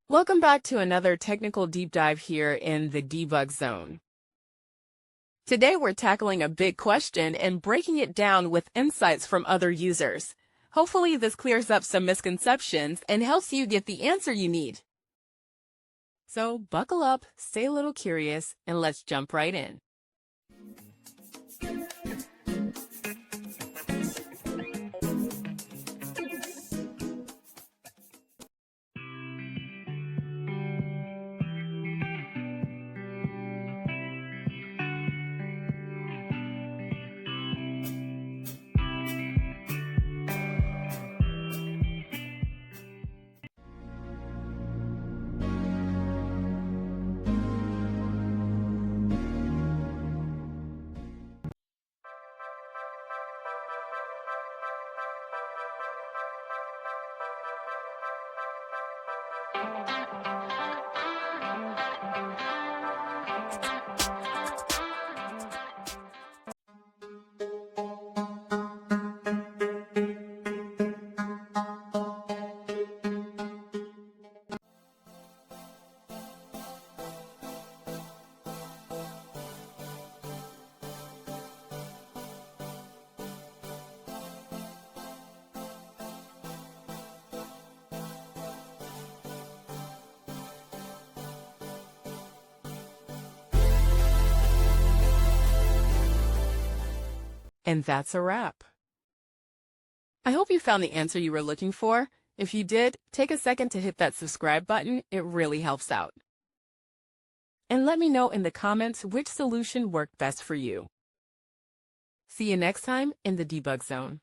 Welcome back to another technical deep dive here in the debug zone. Today we're tackling a big question and breaking it down with insights from other users. Hopefully this clears up some misconceptions and helps you get the answer you need. So buckle up, stay a little curious, and let's jump right in. And that's a wrap. I hope you found the answer you were looking for. If you did, take a second to hit that subscribe button. It really helps out. And let me know in the comments which solution worked best for you. See you next time in the debug zone.